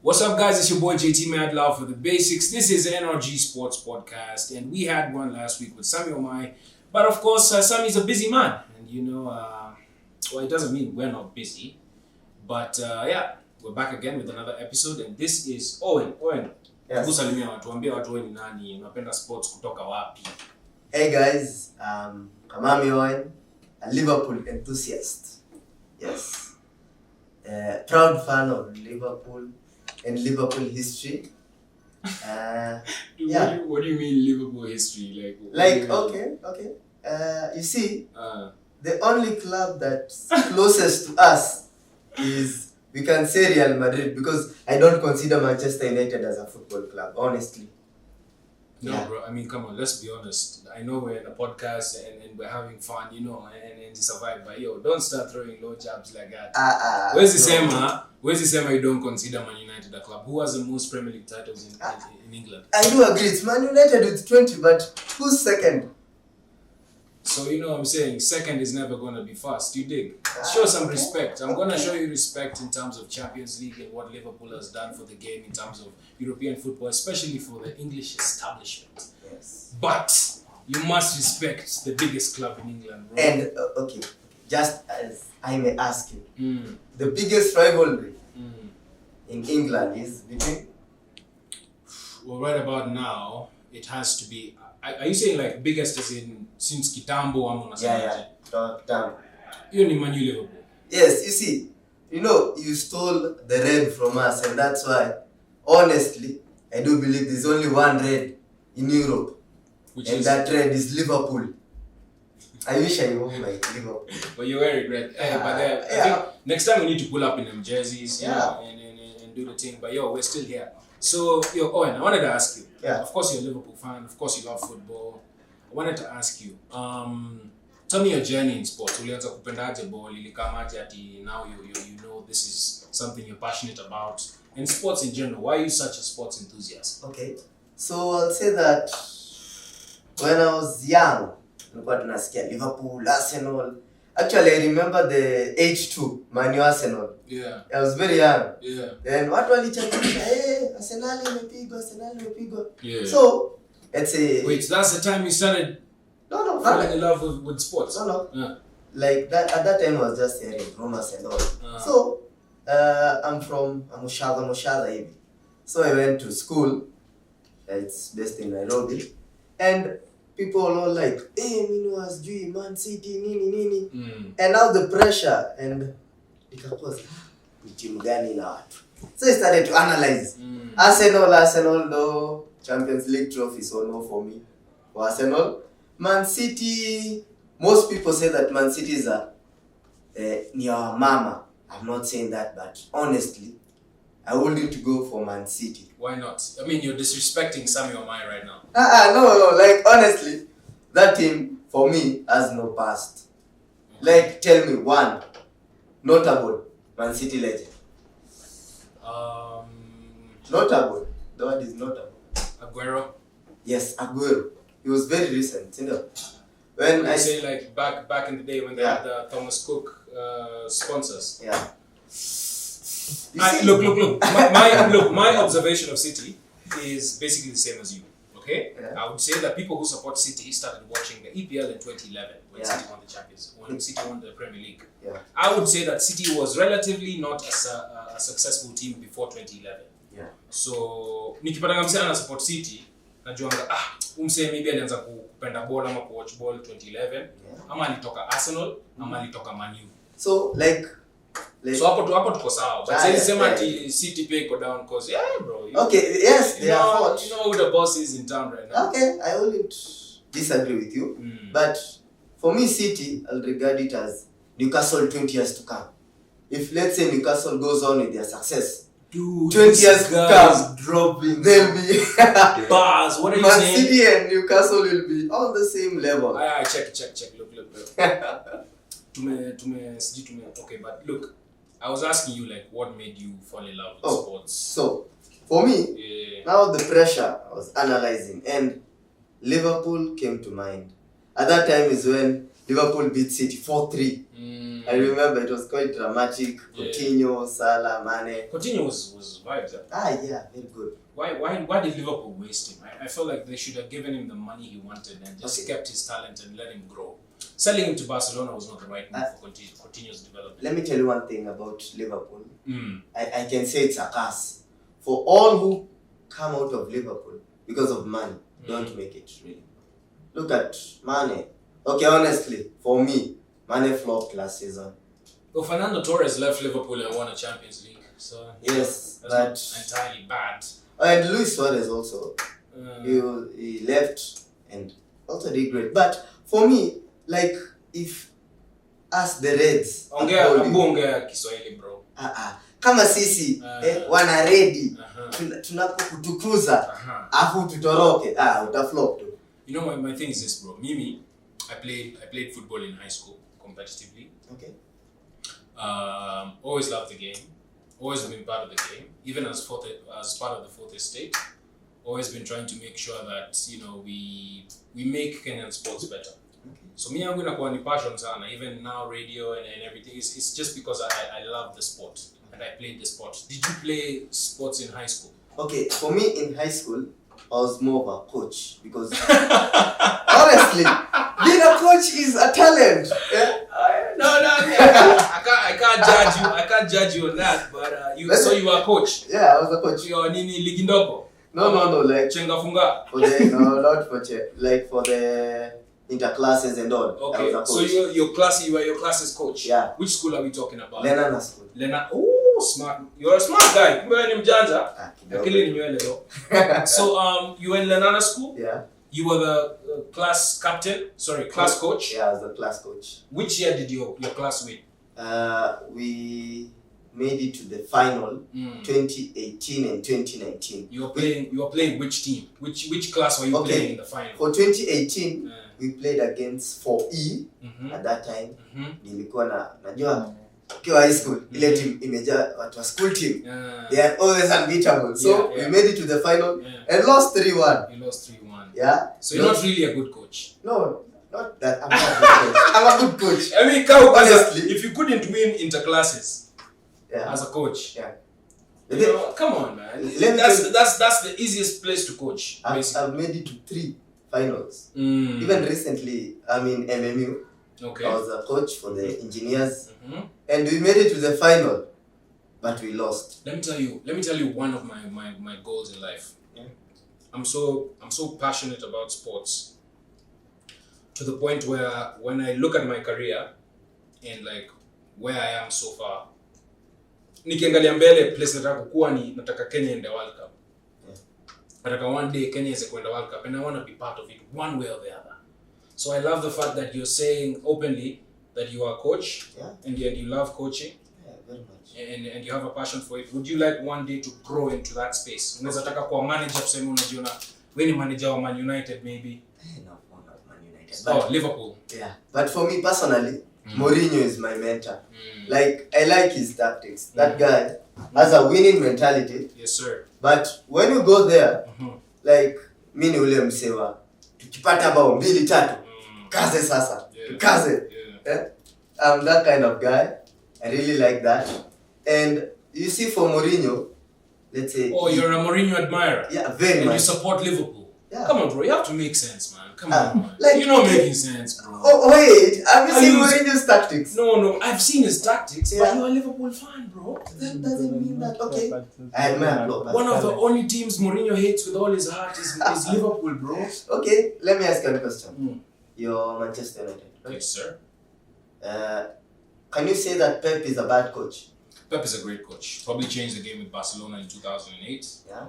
What's up, guys? It's your boy JT Mad Love for the Basics. This is NRG Sports Podcast, and we had one last week with Sammy Omai. But of course, Sammy's a busy man, and well, it doesn't mean we're not busy. But we're back again with another episode, and this is Owen. Yes. Kusalimia watu, ambia watu wewe ni nani, unapenda sports kutoka wapi? Hey guys, Kamami Owen, a Liverpool enthusiast. Yes. Proud fan of Liverpool and Liverpool history. What do you mean Liverpool history? Okay. You see, the only club that's closest to us is, we can say, Real Madrid, because I don't consider Manchester United as a football club, honestly. No, bro. I mean, come on. Let's be honest. I know we're in a podcast and we're having fun, and survive. But don't start throwing low jabs like that. Where's the same you don't consider Man United a club? Who has the most Premier League titles in England? I do agree. It's Man United with 20, but who's second? So, I'm saying second is never going to be fast. You dig? Show some respect. I'm going to show you respect in terms of Champions League and what Liverpool has done for the game in terms of European football, especially for the English establishment. Yes. But you must respect the biggest club in England, bro. And, just as I may ask you, the biggest rivalry in England is between? Well, right about now, it has to be... Are you saying like biggest as in since Kitambo ama unasemaje? Kitambo. Hiyo ni Man U Liverpool. Yes, you see, you stole the red from us, and that's why, honestly, I do believe there's only one red in Europe. That red is Liverpool. I wish I won like Liverpool. But you're wearing red. I think next time we need to pull up in them jerseys, and do the thing. But we're still here. So, Owen, I wanted to ask you. Yeah. Of course, you're a Liverpool fan. Of course, you love football. I wanted to ask you. Tell me your journey in sports. Ulianza kupendaje ball? Ilikamaje ati now you know this is something you're passionate about. And sports in general. Why are you such a sports enthusiast? Okay. So, I'll say that when I was young, nilikuwa tunasikia Liverpool, Arsenal. Actually, I remember the H2, Man U Arsenal. Yeah. I was very young. Yeah. And watu walichangisha, Arsenal imepigwa. Yeah. So, let's say... Wait, so that's the time you started falling in love with sports? No. Yeah. Like, that at that time I was just hearing rumors and all. So, I'm from Moshada even. So, I went to school. It's based in Nairobi. And people all like, Mino has dream, Man City, nini. And now the pressure, and nikapoza, timu gani na watu. So I started to analyze. Arsenal, no Champions League trophies or no for me. For Arsenal, Man City, most people say that Man City is near our mama. I'm not saying that, but honestly, I would need to go for Man City. Why not? I mean, you're disrespecting Sammy Omai right now. No, like honestly, that team for me has no past. Like, tell me one notable Man City legend. Notable. The word is notable. Aguero. Yes, Aguero. He was very recent, When I say like back in the day when they had the Thomas Cook sponsors. Yeah. Look. My observation of City is basically the same as you. Okay, I would say that people who support City started watching the EPL in 2011 when City won the Champions, when City won the Premier League. Yeah. I would say that City was relatively not a successful team before 2011. Yeah. So nikipata msana na support City, najuanga umse maybe alianza kupenda ball ama kuwatch ball 2011, ama alitoka Arsenal, ama alitoka Man U. So so hapo tuko sawa. But say sema ati City pay go down cause bro. Okay, yes, they are hot. You know who the boss is in town right now. Okay, I wouldn't disagree with you. But for me, City, I'll regard it as Newcastle 20 years to come. If let's say Newcastle goes on with their success, dude, 20 years to come, dropping. They'll be bars. What are you Man saying? City and Newcastle will be on the same level. Check. Look. Okay, but look, I was asking you like what made you fall in love with sports. So for me, now the pressure I was analyzing and Liverpool came to mind. At that time is when Liverpool beat City 4-3. I remember it was quite dramatic. Coutinho, Salah, Mane. Coutinho was vibes. Yeah, very good. Why did Liverpool waste him? I feel like they should have given him the money he wanted and just kept his talent and let him grow. Selling him to Barcelona was not the right move for Coutinho's development. Let me tell you one thing about Liverpool. I can say it's a curse. For all who come out of Liverpool because of money, don't make it really. Look at Mane. Okay, honestly, for me, Mane flopped last season. Well, Fernando Torres left Liverpool and won a Champions League. So yes, that's not entirely bad. And Luis Suarez also. He left and also did great. But for me, like, if us the Reds ongea Kiswahili bro. Kama sisi wana ready tunapokutukuza afu tutoroke utaflop tu. You know, my thing is this, bro. Mimi, I played football in high school competitively. Okay. Always loved the game. Always been part of the game. Even as part of the fourth estate. Always been trying to make sure that, you know, we make Kenyan sports better. Okay. So me, I'm going to go on passion sana. Even now, radio and everything. It's just because I love the sport. And I played the sport. Did you play sports in high school? Okay, for me in high school, I was more of a coach because honestly, being a coach is a talent. Yeah? I can't judge you. I can't judge you on that. But you were a coach. Yeah, I was a coach. You are Nini Ligindogo. No, like Chenga Funga. Not for like for the interclasses and all. Okay, so you were your class's coach. Yeah. Which school are we talking about? Lenana school. Oh, smart. You're a smart guy. So you were in Lenana school? Yeah. You were the class captain? Sorry, class coach? Yeah, I was the class coach. Which year did your class win? We made it to the final 2018 and 2019. You were playing which team? Which class were you playing in the final? For 2018, we played against 4E at that time. Nilikuwa najua ukiwa high school ile team imejaa watu wa school team. They are always unbeatable. So we made it to the final and lost 3-1. You lost 3-1. Yeah. So you're not really a good coach. No, not that. I'm not a good coach. I'm a good coach. I mean, honestly, if you couldn't win interclasses as a coach, you know, come on, man. That's the easiest place to coach. I've made it to 3 finals. Even recently, I'm in MMU. Okay. I was a coach for the engineers, and we made it to the final, but we lost. Let me tell you one of my goals in life. Yeah. I'm so passionate about sports to the point where when I look at my career and like where I am so far, nikiangalia mbele place nataka kukua ni nataka Kenya in the World Cup. Nataka one day Kenya is going to World Cup and I want to be part of it one way or the other. So I love the fact that you're saying openly that you are a coach and you love coaching. Yeah, very much. And you have a passion for it. Would you like one day to grow into that space? Unaweza taka kuwa manager tuseme unajiona wewe ni manager wa Man United maybe. No, not Man United. But Liverpool. Yeah. But for me personally, Mourinho is my mentor. Like I like his tactics. That guy has a winning mentality. Yes, sir. But when you go there, like mimi ni ule msewa tukipata bao 2-3 kaze sasa. Kaze. Yeah. I'm that kind of guy. I really like that. And you see for Mourinho, let's say you're a Mourinho admirer. Yeah, very much. And you support Liverpool. Yeah. Come on, bro. You have to make sense, man. Come on, man. Like, you're not making sense, bro. Oh, wait. Have you seen Mourinho's tactics? No. I've seen his tactics, but you're a Liverpool fan, bro. That doesn't mean that, okay. I admire Klopp. One of the only teams Mourinho hates with all his heart is Liverpool, bro. Okay, let me ask you a question. You're Manchester United, right? Yes, sir. Can you say that Pep is a bad coach? Pep is a great coach. Probably changed the game with Barcelona in 2008. Yeah.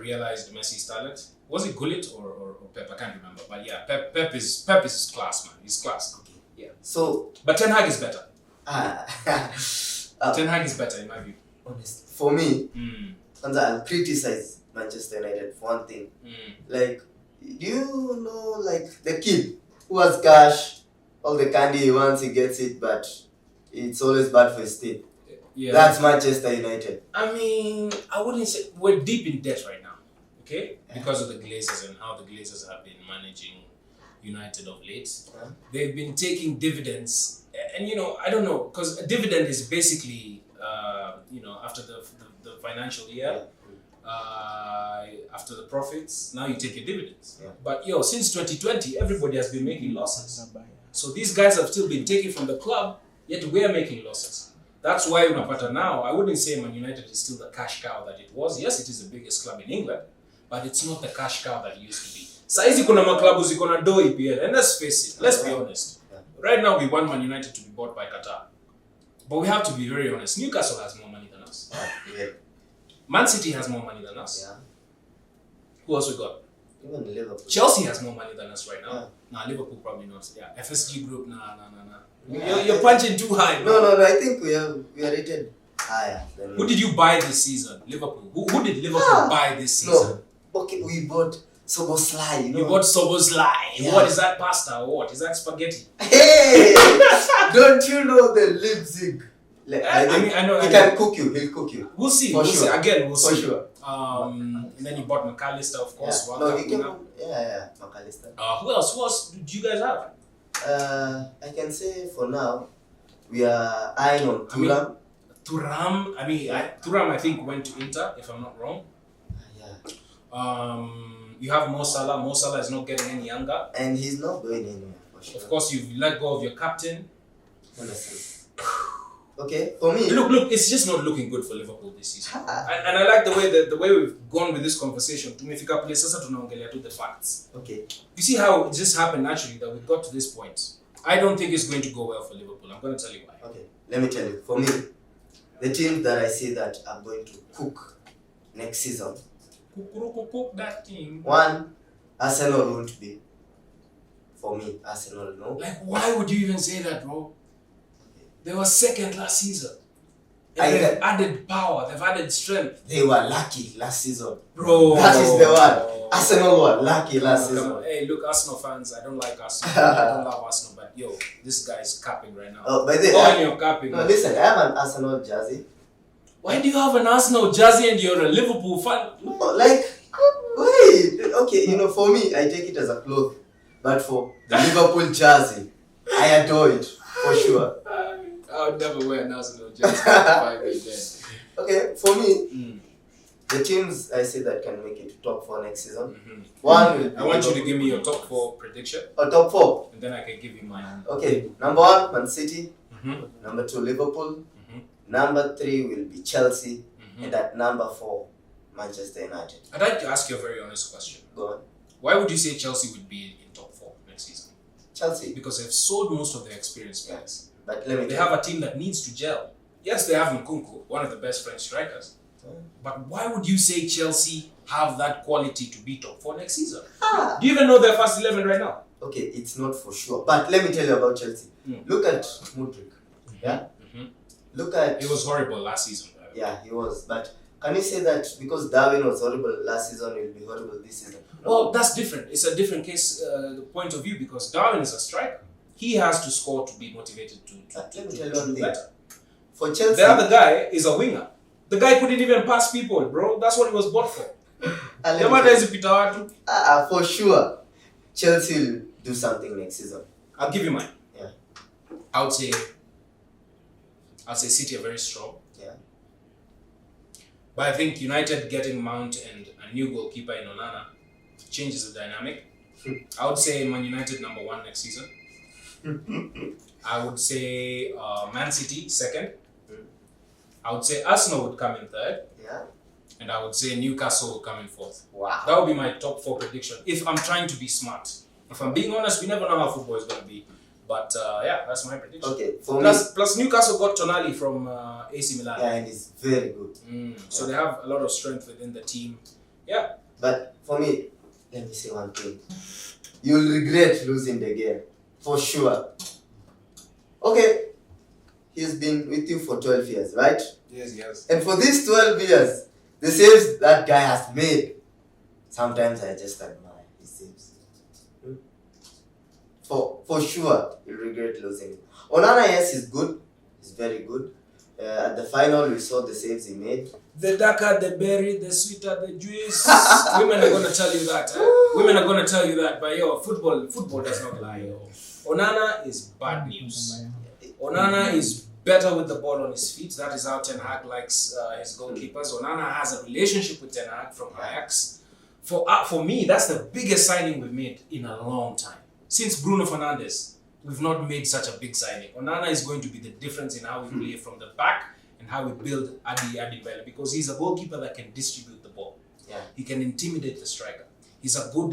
Realized Messi's talent. Was it Gullit or Pep? I can't remember. But yeah, Pep is class, man. He's class. Okay. Yeah. So, but Ten Hag is better. Ten Hag is better in my view. Honestly, for me, I'll criticize Manchester United for one thing. Like, do you know, like the kid who has cash, all the candy he wants, he gets it, but it's always bad for his team. Yeah. That's Manchester United. I mean, I wouldn't say we're deep in debt right now, okay? Because of the Glazers and how the Glazers have been managing, United of late. Yeah. They've been taking dividends, and I don't know, because a dividend is basically after the financial year. After the profits, now you take your dividends. Yeah. But since 2020, everybody has been making losses. So these guys have still been taking from the club, yet we're making losses. That's why Unapata now, I wouldn't say Man United is still the cash cow that it was. Yes, it is the biggest club in England, but it's not the cash cow that it used to be. Saizi kuna maklabu ziko na do EPL, and let's face it, let's be honest. Yeah. Right now we want Man United to be bought by Qatar. But we have to be very honest. Newcastle has more money than us. Yeah. Man City has more money than us. Yeah. Who else we got? Even Liverpool. Chelsea has more money than us right now. Yeah. Nah, Liverpool probably not. Yeah, FSG Group, nah. You're punching too high, bro. No. I think we are rated higher. Who did you buy this season? Liverpool. Who did Liverpool buy this season? No. Okay, we bought Szoboszlai. You bought Szoboszlai. Yeah. What is that pasta or what? Is that spaghetti? Hey! Don't you know the Leipzig? I know. He can cook you. He'll cook you. We'll see. For We'll sure. see. Again, we'll For see. sure. And then you bought McAllister, of course. Yeah. World No, Cup he came winner. from, yeah, McAllister. Who else do you guys have? I can say for now, we are eyeing on Thuram. Thuram. Thuram, I think, went to Inter, if I'm not wrong. Yeah. You have Mo Salah. Mo Salah is not getting any younger. And he's not going anywhere, for sure. Of course, you've let go of your captain. Honestly. Okay, for me. Look, it's just not looking good for Liverpool this season. And I like the way we've gone with this conversation. Tumefika place sasa tunaongelea to the facts. Okay. You see how it just happened naturally that we got to this point. I don't think it's going to go well for Liverpool. I'm going to tell you why. Okay, let me tell you. For me, the team that I see that are going to cook next season. Cook that team. One, Arsenal won't be. For me, Arsenal, no. Like, why would you even say that, bro? They were second last season. And I they've get- added power. They've added strength. They were lucky last season. Bro. That is the one. Arsenal were lucky last Come season. on. Hey, look, Arsenal fans, I don't like Arsenal. I don't love Arsenal, but yo, this guy is capping right now. Oh, by the Oh, and way, you're capping. no, listen, I have an Arsenal jersey. Why do you have an Arsenal jersey and you're a Liverpool fan? No, like, wait. Okay, for me, I take it as a cloth. But for the Liverpool jersey, I adore it, for sure. I would never wear an Arsenal jersey if I were there. Okay, for me, the teams I say that can make it to top 4 next season. Mm-hmm. One will be I want you to Liverpool. give me your top 4 prediction, Or top 4. and then I can give you mine. Okay, number 1, Man City. Mm-hmm. Number 2, Liverpool. Mm-hmm. Number 3 will be Chelsea. Mm-hmm. And at number 4, Manchester United. I'd like to ask you a very honest question. Go on. Why would you say Chelsea would be in top 4 next season? Chelsea. Because they've sold most of their experienced players. But let me They tell have a team that needs to gel. Yes, they have Nkunku, one of the best French strikers. But why would you say Chelsea have that quality to be top 4 next season? Do you even know their first 11 right now? Okay, it's not for sure. But let me tell you about Chelsea. Look at Mudryk. Yeah? Mm-hmm. Look at... It was horrible last season. Right? Yeah, he was. But can you say that because Darwin was horrible last season, he will be horrible this season? No. Well, that's different. It's a different case point of view because Darwin is a striker. He has to score to be motivated to Let me tell you do one thing. better. For Chelsea... The other guy is a winger. The guy couldn't even pass people, bro. That's what he was bought for. For sure, Chelsea will do something next season. I'll give you mine. Yeah. I would say City are very strong. Yeah. But I think United getting Mount and a new goalkeeper in Onana changes the dynamic. I would say Man United number 1 next season. I would say Man City second. I would say Arsenal would come in third. Yeah. And I would say Newcastle will come in fourth. Wow. That would be my top 4 prediction. If I'm trying to be smart. If I'm being honest, we never know how football is going to be. But yeah, that's my prediction. Okay. For Plus Newcastle got Tonali from AC Milan. yeah, and it's very good. So they have a lot of strength within the team. Yeah. But for me, let me say one thing. You'll regret losing the game. For sure. Okay. He's been with you for 12 years, right? Yes. And for these 12 years, the saves that guy has made, sometimes I just admire his saves. For sure, you'll regret losing it. Onana, yes, he's good. He's very good. At the final, we saw the saves he made. The darker the berry, the sweeter the juice. Women are gonna tell you that. Women are gonna tell you that. But yo, football does not lie. Yo. Onana is bad news. Onana is better with the ball on his feet. That is how Ten Hag likes his goalkeepers. Onana has a relationship with Ten Hag from Ajax. For me, that's the biggest signing we've made in a long time. Since Bruno Fernandes, we've not made such a big signing. Onana is going to be the difference in how we play from the back and how we build Adi Bella, because he's a goalkeeper that can distribute the ball. Yeah. He can intimidate the striker. He's a good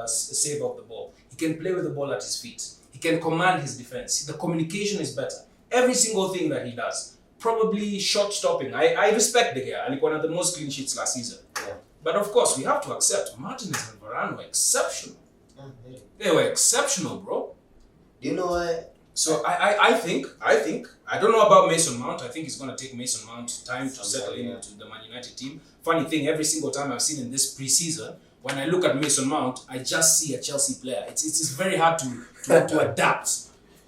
saver of the ball. He can play with the ball at his feet. He can command his defense. The communication is better. Every single thing that he does. Probably shot stopping. I respect De Gea. Alikuwa na the most clean sheets last season. Yeah. But of course, we have to accept Martinez and Varane were exceptional. Really? They were exceptional, bro. Do you know why? So I think, I don't know about Mason Mount. I think it's going to take Mason Mount time to settle into the Man United team. Funny thing, every single time I've seen in this preseason, when I look at Mason Mount, I just see a Chelsea player. It's very hard to adapt.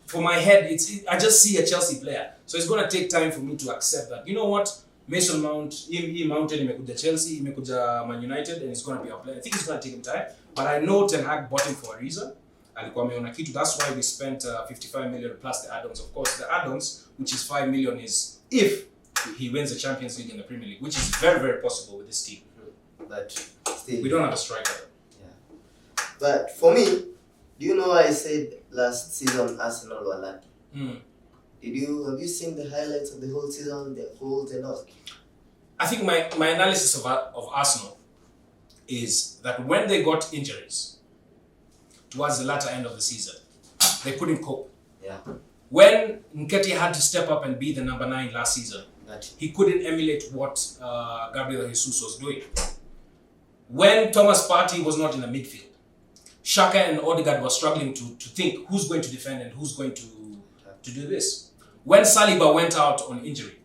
For my head, I just see a Chelsea player. So it's going to take time for me to accept that. You know what? Mason Mount, he mounted imekuja Chelsea, imekuja Man United, and it's going to be our player. I think it's going to take him time. But I know Ten Hag bought him for a reason. Alikuwa ameona kitu. That's why we spent 55 million plus the add-ons. Of course, the add-ons, which is 5 million, is if he wins the Champions League and the Premier League, which is very, very possible with this team. But still, we don't have a striker. Yeah. But for me, do you know I said last season Arsenal were lucky? Have you seen the highlights of the whole season, their goals and all? I think my analysis of Arsenal is that when they got injuries towards the latter end of the season, they couldn't cope. Yeah. When Nketiah had to step up and be the number 9 last season, he couldn't emulate what Gabriel Jesus was doing. When Thomas Partey was not in the midfield, Xhaka and Odegaard were struggling to think who's going to defend and who's going to do this. When Saliba went out on injury,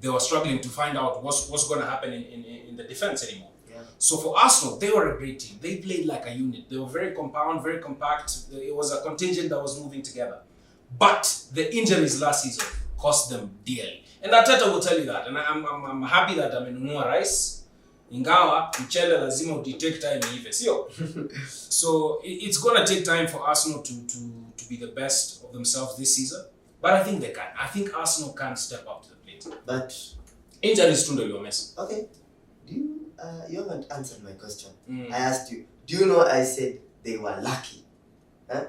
they were struggling to find out what's going to happen in the defense anymore. Yeah. So for Arsenal, they were a great team. They played like a unit. They were very compound, very compact. It was a contingent that was moving together. But the injuries last season cost them dearly. And Arteta will tell you that. And I'm happy that amenunua Rice. Ingawa, mchele lazima utitake time ive. Sio? So it's going to take time for Arsenal to be the best of themselves this season. But I think they can. I think Arsenal can step up to the plate. But injuries too ndio mess. Okay. Do you haven't answered my question. I asked you, do you know I said they were lucky? Huh?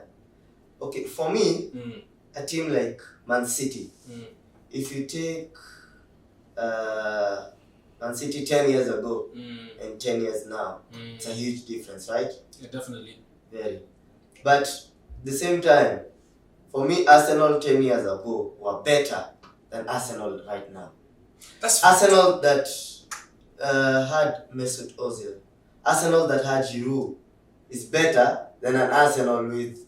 Okay, for me, a team like Man City, if you take Man City 10 years ago and 10 years now, it's a huge difference, right? Yeah, definitely. Very. But at the same time, for me, Arsenal 10 years ago were better than Arsenal right now. That's Arsenal that had Mesut Ozil, Arsenal that had Giroud is better than an Arsenal with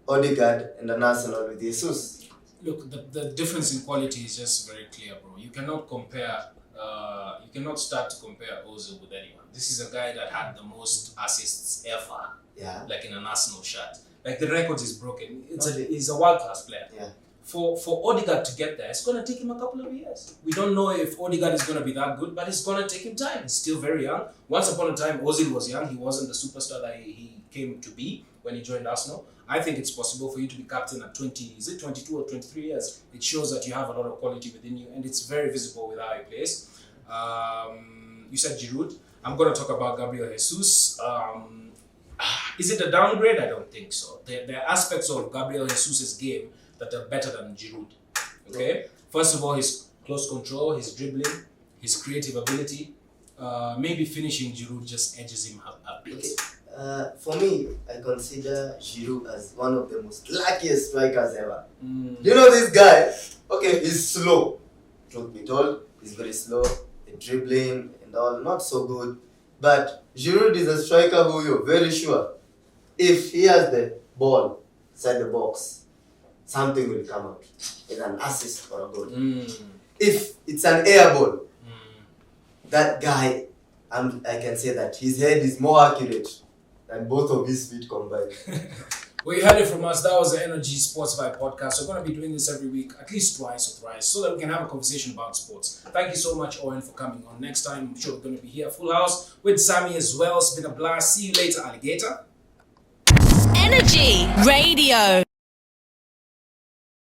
Odegaard and an Arsenal with Jesus. Look, the difference in quality is just very clear, bro. You cannot compare. You cannot start to compare Ozil with anyone. This is a guy that had the most assists ever. Yeah. Like in an Arsenal shirt. Like the record is broken. He's a world-class player. Yeah. For Odegaard to get there, it's going to take him a couple of years. We don't know if Odegaard is going to be that good, but it's going to take him time. He's still very young. Once upon a time, Ozil was young. He wasn't the superstar that he came to be when he joined Arsenal. I think it's possible for you to be captain at 22 or 23 years. It shows that you have a lot of quality within you, and it's very visible with how he plays. You said Giroud. I'm going to talk about Gabriel Jesus. Is it a downgrade? I don't think so. There are aspects of Gabriel Jesus' game that are better than Giroud. Okay? First of all, his close control, his dribbling, his creative ability. Maybe finishing Giroud just edges him a bit. Okay. For me, I consider Giroud as one of the most luckiest strikers ever. You know this guy? Okay, he's slow. Truth be told, he's very slow. The dribbling and all, not so good. But Giroud is a striker who you're very sure, if he has the ball inside the box, something will come out. It's an assist or a goal. If it's an air ball, that guy, I can say that his head is more accurate than both of his feet combined. Well, you heard it from us. That was the Energy Sports Vibe podcast. We're going to be doing this every week, at least twice or thrice, so that we can have a conversation about sports. Thank you so much, Owen, for coming on. Next time, I'm sure we're going to be here full house with Sammy as well. It's been a blast. See you later, alligator. Energy Radio.